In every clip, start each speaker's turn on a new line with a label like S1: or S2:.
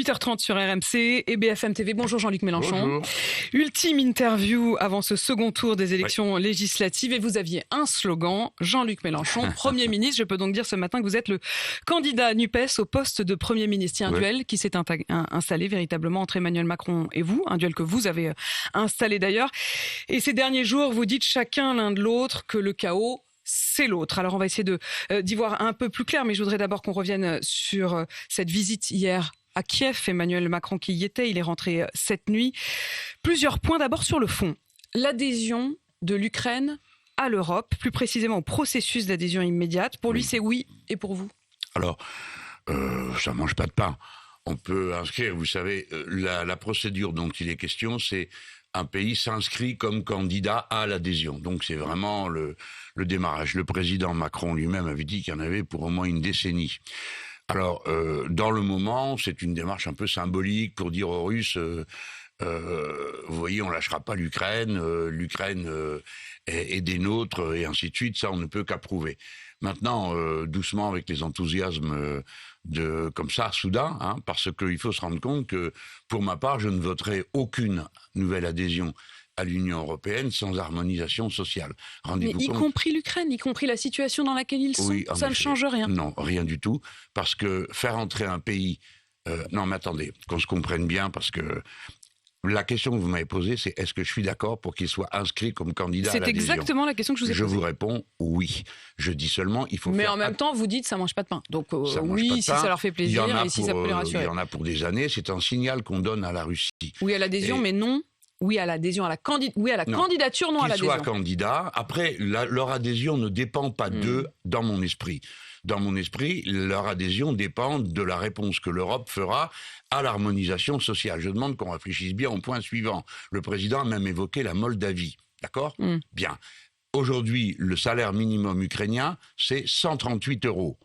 S1: 8h30 sur RMC et BFM TV. Bonjour Jean-Luc Mélenchon.
S2: Bonjour.
S1: Ultime interview avant ce second tour des élections législatives et vous aviez un slogan, Jean-Luc Mélenchon, Premier ministre. Je peux donc dire ce matin que vous êtes le candidat NUPES au poste de Premier ministre. Il y a un duel qui s'est installé véritablement entre Emmanuel Macron et vous, un duel que vous avez installé d'ailleurs. Et ces derniers jours, vous dites chacun l'un de l'autre que le chaos, c'est l'autre. Alors on va essayer d'y voir un peu plus clair, mais je voudrais d'abord qu'on revienne sur cette visite hier à Kiev. Emmanuel Macron qui y était, il est rentré cette nuit. Plusieurs points d'abord sur le fond. L'adhésion de l'Ukraine à l'Europe, plus précisément au processus d'adhésion immédiate. Pour lui, c'est oui, et pour vous?
S2: Alors, ça mange pas de pain. On peut inscrire, vous savez, la procédure dont il est question, c'est un pays s'inscrit comme candidat à l'adhésion. Donc c'est vraiment le démarrage. Le président Macron lui-même avait dit qu'il y en avait pour au moins une décennie. Alors, dans le moment, c'est une démarche un peu symbolique pour dire aux Russes, vous voyez, on lâchera pas l'Ukraine, l'Ukraine est des nôtres, et ainsi de suite. Ça, on ne peut qu'approuver. Maintenant, doucement, avec les enthousiasmes comme ça, soudain, parce qu'il faut se rendre compte que, pour ma part, je ne voterai aucune nouvelle adhésion à l'Union européenne sans harmonisation sociale.
S1: Mais y compris l'Ukraine, y compris la situation dans laquelle ils sont,
S2: oui,
S1: ça ne change rien.
S2: Non, rien du tout, parce que faire entrer un pays... non, mais attendez, qu'on se comprenne bien, parce que la question que vous m'avez posée, c'est est-ce que je suis d'accord pour qu'il soit inscrit comme candidat à l'adhésion ?
S1: C'est exactement la question que je vous ai posée.
S2: Je vous réponds oui. Je dis seulement, il faut
S1: mais
S2: faire...
S1: en même temps, vous dites ça mange pas de pain. Donc
S2: oui,
S1: si ça leur fait plaisir et si ça peut les rassurer.
S2: Il y en a pour des années, c'est un signal qu'on donne à la Russie.
S1: Oui à l'adhésion, mais non... Oui à l'adhésion, candidature, non à l'adhésion.
S2: Qu'ils soient candidats. Après, leur adhésion ne dépend pas d'eux dans mon esprit. Dans mon esprit, leur adhésion dépend de la réponse que l'Europe fera à l'harmonisation sociale. Je demande qu'on réfléchisse bien au point suivant. Le président a même évoqué la Moldavie. D'accord ? Bien. Aujourd'hui, le salaire minimum ukrainien, c'est 138 €.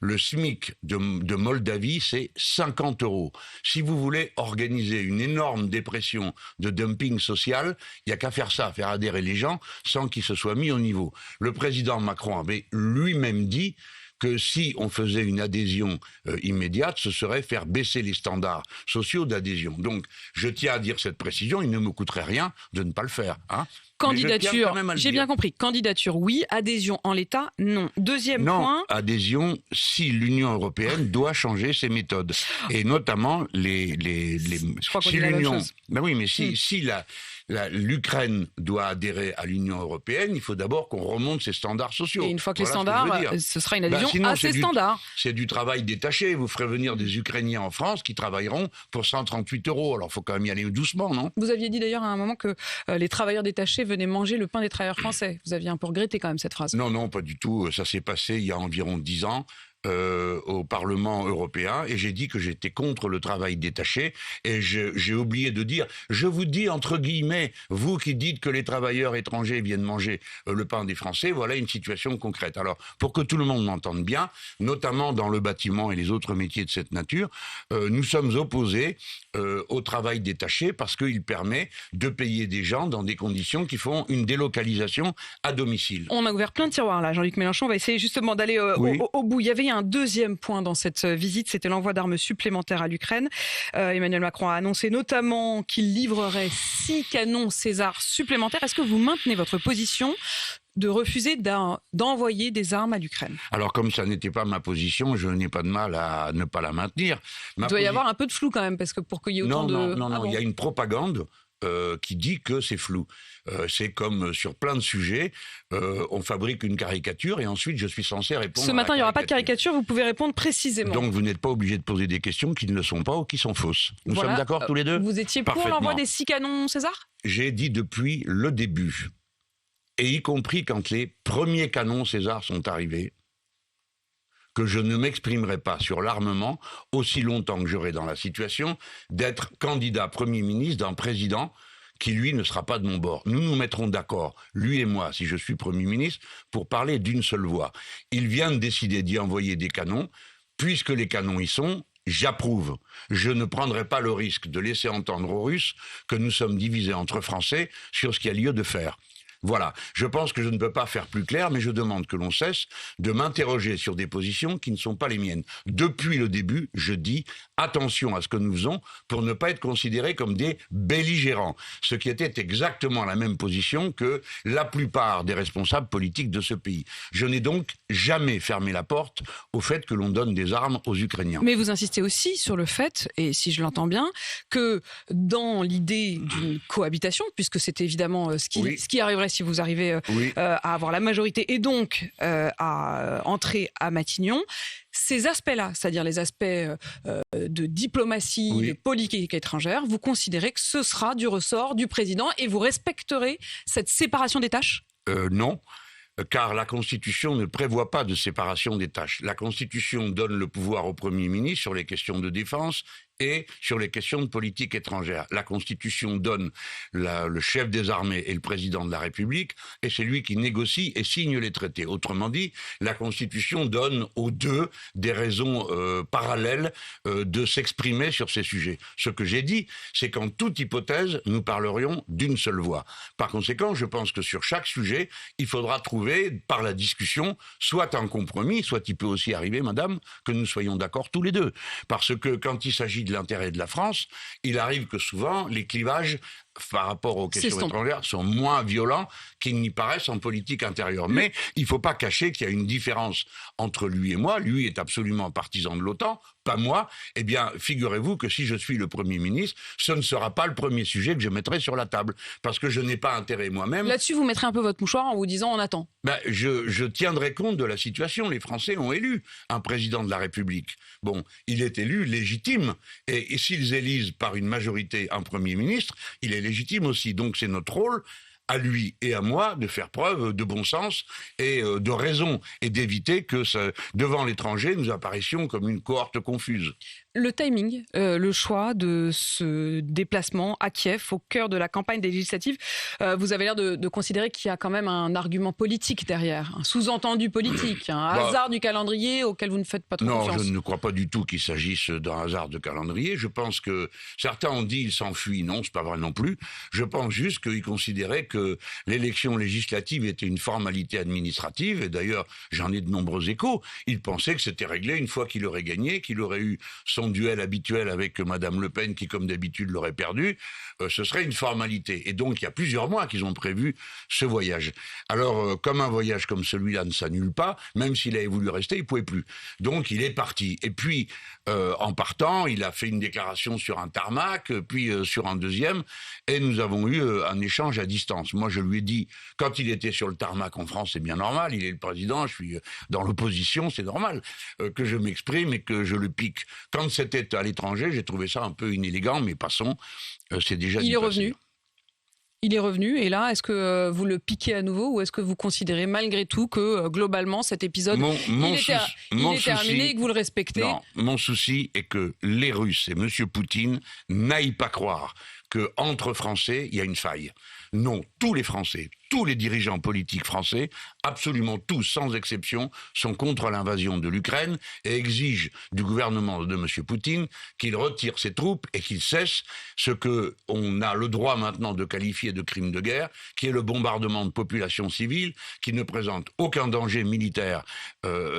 S2: Le SMIC de Moldavie, c'est 50 €. Si vous voulez organiser une énorme dépression de dumping social, il n'y a qu'à faire ça, faire adhérer les gens sans qu'ils se soient mis au niveau. Le président Macron avait lui-même dit que si on faisait une adhésion immédiate, ce serait faire baisser les standards sociaux d'adhésion. Donc, je tiens à dire cette précision, il ne me coûterait rien de ne pas le faire.
S1: Candidature, j'ai bien compris. Candidature, oui. Adhésion en l'état, non. Deuxième point.
S2: Non, adhésion si l'Union européenne doit changer ses méthodes. Et notamment
S1: Je crois qu'on dit la même chose.
S2: Ben oui, mais si l'Ukraine doit adhérer à l'Union européenne, il faut d'abord qu'on remonte ses standards sociaux.
S1: Et une fois que les standards, ce sera une adhésion à ces standards.
S2: C'est du travail détaché. Vous ferez venir des Ukrainiens en France qui travailleront pour 138 €. Alors, il faut quand même y aller doucement, non ?
S1: Vous aviez dit d'ailleurs à un moment que les travailleurs détachés venaient manger le pain des travailleurs français. Vous aviez un peu regretté quand même cette phrase.
S2: Non, pas du tout. Ça s'est passé il y a environ 10 ans. Au Parlement européen, et j'ai dit que j'étais contre le travail détaché, et j'ai oublié de dire, je vous dis entre guillemets, vous qui dites que les travailleurs étrangers viennent manger le pain des Français, voilà une situation concrète. Alors, pour que tout le monde m'entende bien, notamment dans le bâtiment et les autres métiers de cette nature, nous sommes opposés au travail détaché parce qu'il permet de payer des gens dans des conditions qui font une délocalisation à domicile.
S1: On a ouvert plein de tiroirs là, Jean-Luc Mélenchon. On va essayer justement d'aller au bout. Il y avait un deuxième point dans cette visite, c'était l'envoi d'armes supplémentaires à l'Ukraine. Emmanuel Macron a annoncé notamment qu'il livrerait 6 canons César supplémentaires. Est-ce que vous maintenez votre position de refuser d'envoyer des armes à l'Ukraine?
S2: Alors, comme ça n'était pas ma position, je n'ai pas de mal à ne pas la maintenir.
S1: Il doit y avoir un peu de flou quand même, parce que pour qu'il y ait autant de...
S2: Non, il y a une propagande qui dit que c'est flou. C'est comme sur plein de sujets, on fabrique une caricature et ensuite je suis censé répondre.
S1: Ce matin, il n'y aura pas de caricature, vous pouvez répondre précisément.
S2: Donc vous n'êtes pas obligé de poser des questions qui ne le sont pas ou qui sont fausses. Nous sommes d'accord tous les deux ?
S1: Vous étiez pour l'envoi des 6 canons César ?
S2: J'ai dit depuis le début, et y compris quand les premiers canons César sont arrivés, que je ne m'exprimerai pas sur l'armement aussi longtemps que j'aurai dans la situation d'être candidat Premier ministre d'un président qui, lui, ne sera pas de mon bord. Nous nous mettrons d'accord, lui et moi, si je suis Premier ministre, pour parler d'une seule voix. Il vient de décider d'y envoyer des canons. Puisque les canons y sont, j'approuve. Je ne prendrai pas le risque de laisser entendre aux Russes que nous sommes divisés entre Français sur ce qu'il y a lieu de faire. Voilà, je pense que je ne peux pas faire plus clair, mais je demande que l'on cesse de m'interroger sur des positions qui ne sont pas les miennes. Depuis le début, je dis attention à ce que nous faisons pour ne pas être considérés comme des belligérants, ce qui était exactement la même position que la plupart des responsables politiques de ce pays. Je n'ai donc jamais fermé la porte au fait que l'on donne des armes aux Ukrainiens.
S1: Mais vous insistez aussi sur le fait, et si je l'entends bien, que dans l'idée d'une cohabitation, puisque c'est évidemment ce qui arriverait si vous arrivez à avoir la majorité et donc à entrer à Matignon, ces aspects-là, c'est-à-dire les aspects de diplomatie, de politique étrangère, vous considérez que ce sera du ressort du président et vous respecterez cette séparation des tâches ?
S2: Non. Car la Constitution ne prévoit pas de séparation des tâches. La Constitution donne le pouvoir au Premier ministre sur les questions de défense et sur les questions de politique étrangère. La Constitution donne le chef des armées et le président de la République, et c'est lui qui négocie et signe les traités. Autrement dit, la Constitution donne aux deux des raisons parallèles de s'exprimer sur ces sujets. Ce que j'ai dit, c'est qu'en toute hypothèse, nous parlerions d'une seule voix. Par conséquent, je pense que sur chaque sujet, il faudra trouver, par la discussion, soit un compromis, soit il peut aussi arriver, madame, que nous soyons d'accord tous les deux. Parce que quand il s'agit de l'intérêt de la France, il arrive que souvent les clivages par rapport aux questions étrangères sont moins violents qu'ils n'y paraissent en politique intérieure. Mais il ne faut pas cacher qu'il y a une différence entre lui et moi. Lui est absolument partisan de l'OTAN, pas moi. Eh bien, figurez-vous que si je suis le Premier ministre, ce ne sera pas le premier sujet que je mettrai sur la table. Parce que je n'ai pas intérêt moi-même.
S1: Là-dessus, vous mettrez un peu votre mouchoir en vous disant on attend.
S2: Je tiendrai compte de la situation. Les Français ont élu un président de la République. Bon, il est élu légitime. Et s'ils élisent par une majorité un Premier ministre, il est légitime aussi. Donc c'est notre rôle, à lui et à moi, de faire preuve de bon sens et de raison, et d'éviter que, devant l'étranger, nous apparaissions comme une cohorte confuse.
S1: Le timing, le choix de ce déplacement à Kiev, au cœur de la campagne des législatives, vous avez l'air de considérer qu'il y a quand même un argument politique derrière, un sous-entendu politique, un hasard du calendrier auquel vous ne faites pas trop confiance.
S2: Non, je ne crois pas du tout qu'il s'agisse d'un hasard de calendrier. Je pense que certains ont dit qu'il s'enfuit. Non, c'est pas vrai non plus. Je pense juste qu'ils considéraient que l'élection législative était une formalité administrative, et d'ailleurs, j'en ai de nombreux échos. Ils pensaient que c'était réglé une fois qu'il aurait gagné, qu'il aurait eu son duel habituel avec Madame Le Pen, qui, comme d'habitude, l'aurait perdu. Ce serait une formalité. Et donc, il y a plusieurs mois qu'ils ont prévu ce voyage. Alors, comme un voyage comme celui-là ne s'annule pas, même s'il avait voulu rester, il ne pouvait plus. Donc, il est parti. Et puis, en partant, il a fait une déclaration sur un tarmac, puis sur un deuxième, et nous avons eu un échange à distance. Moi, je lui ai dit, quand il était sur le tarmac en France, c'est bien normal, il est le président, je suis dans l'opposition, c'est normal que je m'exprime et que je le pique. Quand c'était à l'étranger, j'ai trouvé ça un peu inélégant, mais passons, c'est déjà
S1: Il est revenu. Il est revenu, et là, est-ce que vous le piquez à nouveau, ou est-ce que vous considérez malgré tout que, globalement, cet épisode, il est terminé et que vous le respectez ?
S2: Non, mon souci est que les Russes et M. Poutine n'aillent pas croire qu'entre Français, il y a une faille. Non, tous les Français, tous les dirigeants politiques français, absolument tous, sans exception, sont contre l'invasion de l'Ukraine et exigent du gouvernement de M. Poutine qu'il retire ses troupes et qu'il cesse ce qu'on a le droit maintenant de qualifier de crime de guerre, qui est le bombardement de populations civiles qui ne présentent aucun danger militaire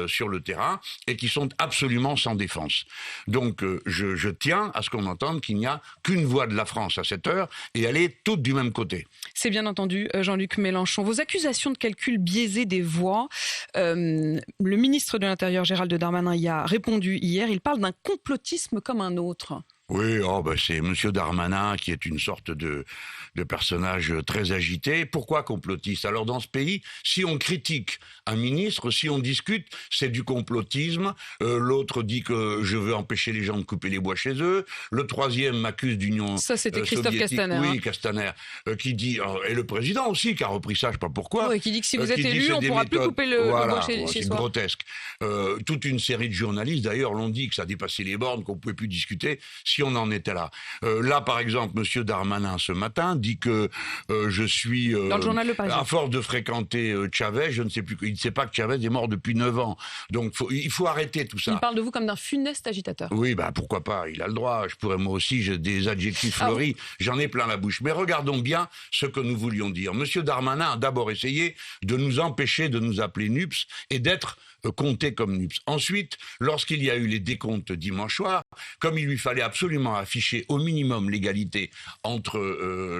S2: sur le terrain et qui sont absolument sans défense. Donc je tiens à ce qu'on entende qu'il n'y a qu'une voix de la France à cette heure, et elle est toute du même côté.
S1: C'est bien entendu, Jean-Luc Mélenchon. Vos accusations de calcul biaisé des voix, le ministre de l'Intérieur, Gérald Darmanin, y a répondu hier. Il parle d'un complotisme comme un autre.
S2: Oui, c'est M. Darmanin qui est une sorte de personnage très agité. Pourquoi complotiste ? Alors dans ce pays, si on critique un ministre, si on discute, c'est du complotisme. L'autre dit que je veux empêcher les gens de couper les bois chez eux. Le troisième m'accuse d'union soviétique.
S1: Ça, c'était Christophe Castaner.
S2: Oui, Castaner, qui dit, et le président aussi, qui a repris ça, je ne sais pas pourquoi.
S1: Oui, qui dit que si vous êtes élu, on ne pourra plus couper le bois chez soi.
S2: C'est grotesque. Toute une série de journalistes, d'ailleurs, l'ont dit que ça dépassait les bornes, qu'on ne pouvait plus discuter. Si on en était là. Là, par exemple, M. Darmanin, ce matin, dit que je suis...
S1: Dans le journal Le Parisien.
S2: À force de fréquenter Chavez, je ne sais plus... Il ne sait pas que Chavez est mort depuis 9 ans. Donc, il faut arrêter tout ça.
S1: Il parle de vous comme d'un funeste agitateur.
S2: Oui, pourquoi pas, il a le droit. Je pourrais, moi aussi, j'ai des adjectifs fleuris, j'en ai plein la bouche. Mais regardons bien ce que nous voulions dire. M. Darmanin a d'abord essayé de nous empêcher de nous appeler NUPS et d'être compté comme NUPS. Ensuite, lorsqu'il y a eu les décomptes dimanche soir, comme il lui fallait absolument afficher au minimum l'égalité entre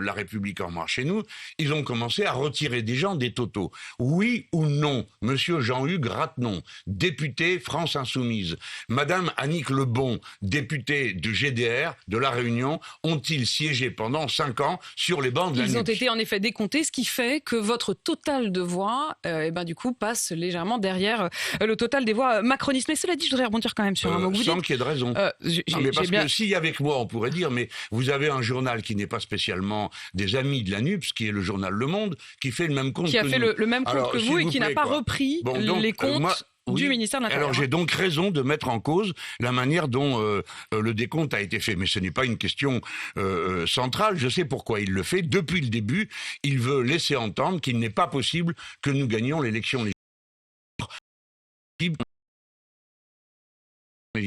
S2: La République En Marche et nous, ils ont commencé à retirer des gens des totaux. Oui ou non, Monsieur Jean-Hugues Ratenon, député France Insoumise, Madame Annick Lebon, députée de GDR, de La Réunion, ont-ils siégé pendant 5 ans sur les bancs de la NUPS ?
S1: Ils ont été en effet décomptés, ce qui fait que votre total de voix, du coup, passe légèrement derrière le total des voix macronistes. Mais cela dit, je voudrais rebondir quand même sur un mot que vous dites.
S2: Sans qu'il y ait de raison. Que si avec moi, on pourrait dire, mais vous avez un journal qui n'est pas spécialement des amis de la NUPS, qui est le journal Le Monde, qui fait le même compte
S1: qui a fait le même compte que vous et qui n'a pas repris les comptes du ministère de l'Intérieur.
S2: Alors j'ai donc raison de mettre en cause la manière dont le décompte a été fait. Mais ce n'est pas une question centrale. Je sais pourquoi il le fait. Depuis le début, il veut laisser entendre qu'il n'est pas possible que nous gagnions l'élection législative.